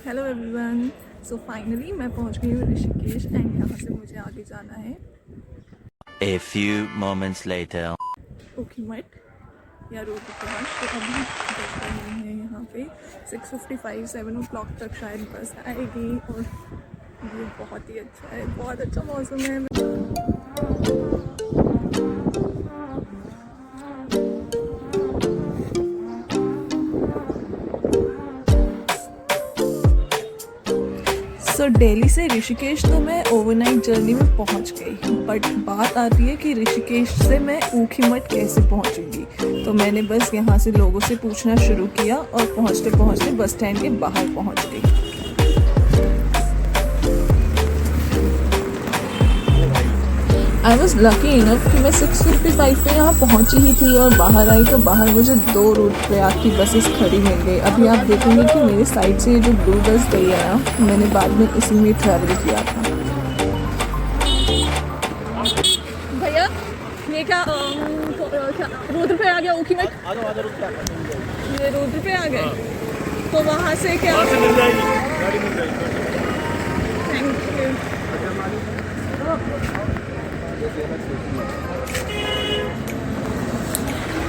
Hello everyone. So finally मैं पहुंच गई हूँ ऋषिकेश एंड यहाँ से मुझे आगे जाना है A few moments later. Ukhimath या रोड प्रकाश। तो अभी बस रहे हैं यहाँ पे 6:55 7 o'clock तक शायद बस आएगी और ये बहुत ही अच्छा है, बहुत अच्छा मौसम है। सो दिल्ली से ऋषिकेश तो मैं ओवरनाइट जर्नी में पहुंच गई, बट बात आती है कि ऋषिकेश से मैं ऊखीमठ कैसे पहुंचूंगी। तो मैंने बस यहाँ से लोगों से पूछना शुरू किया और पहुंचते पहुंचते बस स्टैंड के बाहर पहुंच गई। आई वॉज लकी इनफ कि मैं 6:55 पे यहाँ पहुँची ही थी और बाहर आई तो बाहर मुझे 2 रूट प्रयाग की बसेस खड़ी मिल गई। अभी आप देखेंगे कि मेरे साइड से ये जो ब्लू बस गई है ना, मैंने बाद में इसी में ट्रैवल किया था। भैया ये क्या रुद्र पे आ गया ऊखीमठ? ये रुद्र पे आ गए तो वहाँ से क्या thank you.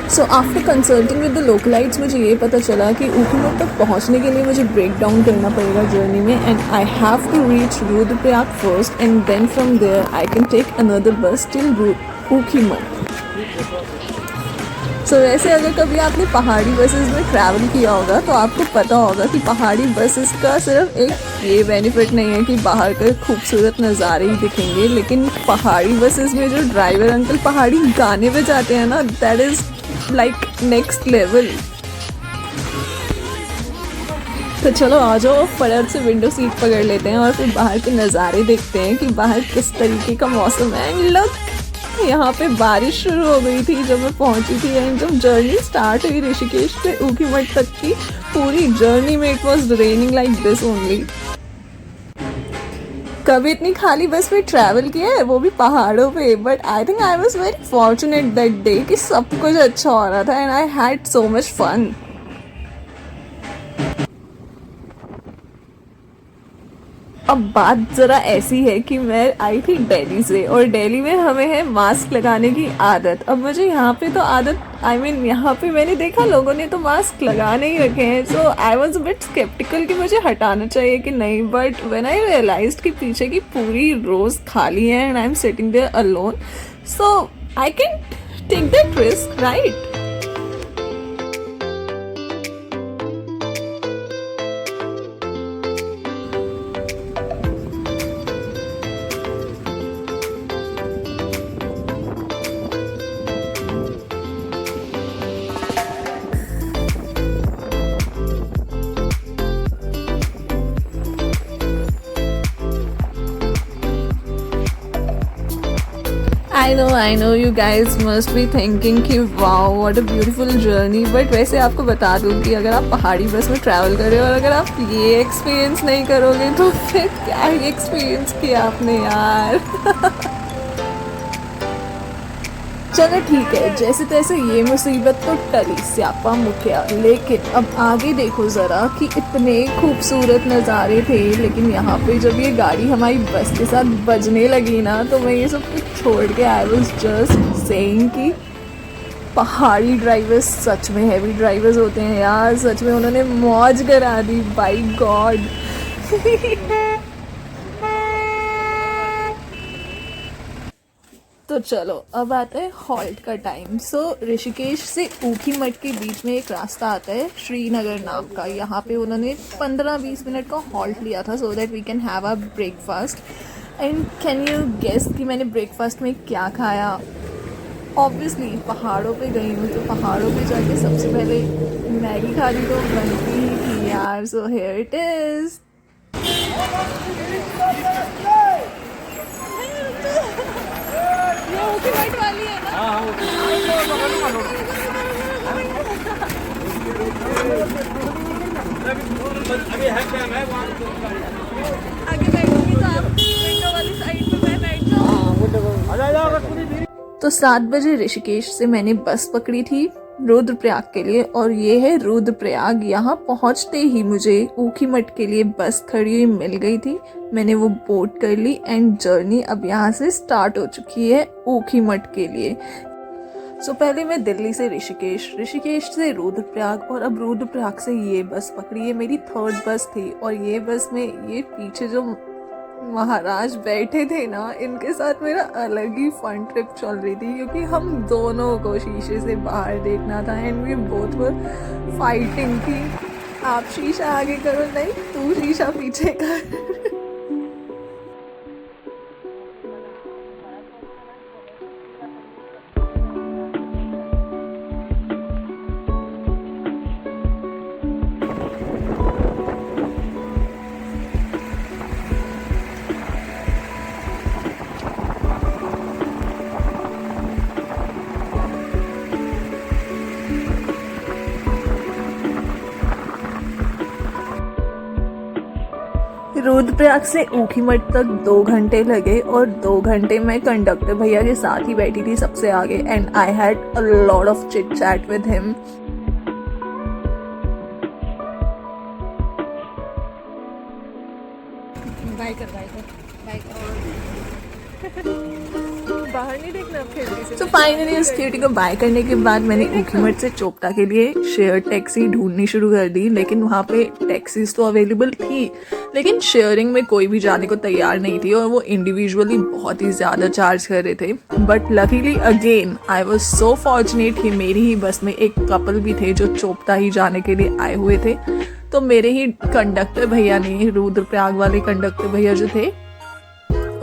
So after consulting with the localites मुझे ये पता चला कि ऊखीमठ तक पहुंचने के लिए मुझे ब्रेक डाउन करना पड़ेगा जर्नी में, and I have to reach Rudraprayag first and then from there I can take another bus till Ukhimath. So वैसे अगर कभी आपने पहाड़ी बसेस में ट्रैवल किया होगा तो आपको पता होगा कि पहाड़ी बसेस का सिर्फ एक ये बेनिफिट नहीं है कि बाहर के खूबसूरत नज़ारे ही दिखेंगे, लेकिन पहाड़ी बसेस में जो ड्राइवर अंकल पहाड़ी गाने पे जाते हैं ना, that is like next level. तो चलो आ जाओ, फटाफट से विंडो सीट पकड़ लेते हैं और फिर बाहर के नज़ारे देखते हैं कि बाहर किस तरीके का मौसम है। एंड लुक, यहाँ पे बारिश शुरू हो गई थी जब मैं पहुंची थी, एंड जब जर्नी स्टार्ट हुई ऋषिकेश से ऊखीमठ तक की पूरी जर्नी में it was raining like this only. कभी इतनी खाली बस में ट्रैवल किया है, वो भी पहाड़ों पे, but I think I was very fortunate that day कि सब कुछ अच्छा हो रहा था and I had so much fun. अब बात ज़रा ऐसी है कि मैं आई थी दिल्ली से और दिल्ली में हमें है मास्क लगाने की आदत। अब मुझे यहाँ पे तो आदत यहाँ पे मैंने देखा लोगों ने तो मास्क लगा नहीं रखे हैं, so I was a bit sceptical कि मुझे हटाना चाहिए कि नहीं, बट व्हेन आई रियलाइज्ड कि पीछे की पूरी रोज़ खाली है and I am sitting there alone, so I can take that risk, right. I know you guys must be thinking कि wow what a beautiful journey, but वैसे आपको बता दूँ कि अगर आप पहाड़ी बस में ट्रैवल कर रहे हो और अगर आप ये एक्सपीरियंस नहीं करोगे तो फिर क्या एक्सपीरियंस किया आपने यार। चलो ठीक है, जैसे तैसे ये मुसीबत तो टली, स्यापा मुखिया, लेकिन अब आगे देखो ज़रा कि इतने खूबसूरत नज़ारे थे, लेकिन यहाँ पे जब ये गाड़ी हमारी बस के साथ बजने लगी ना, तो मैं ये सब कुछ छोड़ के आई वाज जस्ट सेइंग कि पहाड़ी ड्राइवर्स सच में हैवी ड्राइवर्स होते हैं यार, सच में उन्होंने मौज करा दी, बाय गॉड। तो चलो अब आता है हॉल्ट का टाइम। सो ऋषिकेश से ऊखीमठ के बीच में एक रास्ता आता है श्रीनगर नाम का, यहाँ पे उन्होंने 15-20 मिनट का हॉल्ट लिया था so that we can have a breakfast. And can you guess कि मैंने ब्रेकफास्ट में क्या खाया? ऑब्वियसली पहाड़ों पे गई हूँ तो पहाड़ों पे जाके सबसे पहले मैगी खानी तो बनती ही थी यार, so here it is. Ukhimath वाली है ना? आगे बैठूंगी तो आप विंडो वाली साइड पे मैं बैठ जाऊँ। तो 7 बजे ऋषिकेश से मैंने बस पकड़ी थी रुद्रप्रयाग के लिए, और ये है रुद्रप्रयाग। यहाँ पहुँचते ही मुझे ऊखीमठ के लिए बस खड़ी हुई मिल गई थी। मैंने वो बोट कर ली एंड जर्नी अब यहाँ से स्टार्ट हो चुकी है ऊखीमठ के लिए। सो पहले मैं दिल्ली से ऋषिकेश से रुद्रप्रयाग, और अब रुद्रप्रयाग से ये बस पकड़ी है। मेरी थर्ड बस थी, और ये बस में ये पीछे जो महाराज बैठे थे ना, इनके साथ मेरा अलग ही फन ट्रिप चल रही थी, क्योंकि हम दोनों को शीशे से बाहर देखना था and we both were fighting थी। आप शीशा आगे करो, नहीं तू शीशा पीछे कर। रुद्रप्रयाग से ऊखीमठ तक 2 घंटे लगे, और 2 घंटे में कंडक्टर भैया के साथ ही बैठी थी सबसे आगे, and I had a lot of chit chat with him. बाय कर बाहर नहीं देखना खिड़की से। तो फाइनली उस क्यूटी को बाय करने के बाद मैंने ऊखीमठ से चोपता के लिए शेयर टैक्सी ढूंढनी शुरू कर दी, लेकिन वहाँ पे टैक्सीज तो अवेलेबल थी, लेकिन शेयरिंग में कोई भी जाने को तैयार नहीं थी, और वो इंडिविजुअली बहुत ही ज़्यादा चार्ज कर रहे थे। But luckily again I was so fortunate कि मेरी ही बस में एक कपल भी थे जो चोपता ही जाने के लिए आए हुए थे। तो मेरे ही कंडक्टर भैया ने, रुद्रप्रयाग वाले कंडक्टर भैया जो थे,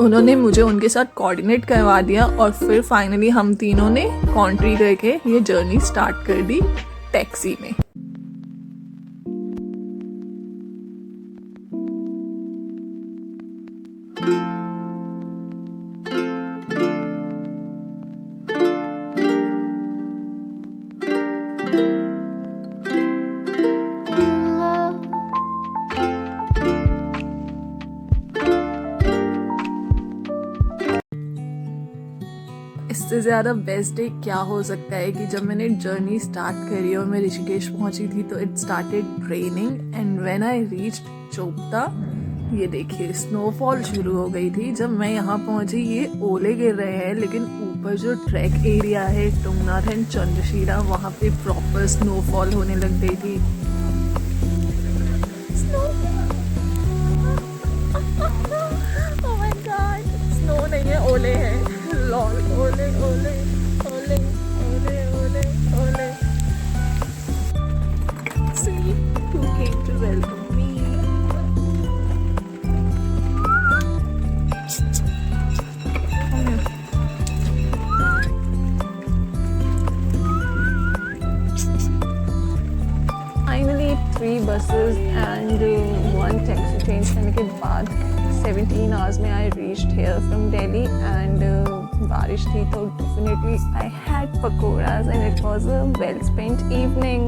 उन्होंने मुझे उनके साथ कोऑर्डिनेट करवा दिया, और फिर फाइनली हम तीनों ने कॉन्ट्री करके ये जर्नी स्टार्ट कर दी टैक्सी में। इससे ज़्यादा बेस्ट डे क्या हो सकता है कि जब मैंने जर्नी स्टार्ट करी और मैं ऋषिकेश पहुंची थी तो it started raining, and when I reached Chopta, ये देखिए स्नोफॉल शुरू हो गई थी। जब मैं यहाँ पहुंची ये ओले गिर रहे हैं, लेकिन ऊपर जो ट्रैक एरिया है तुंगनाथ एंड चंद्रशिला, वहाँ पे प्रॉपर स्नोफॉल होने लग गई थी। ओह माय गॉड, स्नो नहीं है, ओले हैं। लॉल, ओले ओले ओले ओले ओले ओले। See who came to welcome me. Finally 3 buses and 1 taxi change करने के बाद 17 hours में I reached here from Delhi, and बारिश थी तो definitely I had pakoras and it was a well spent evening.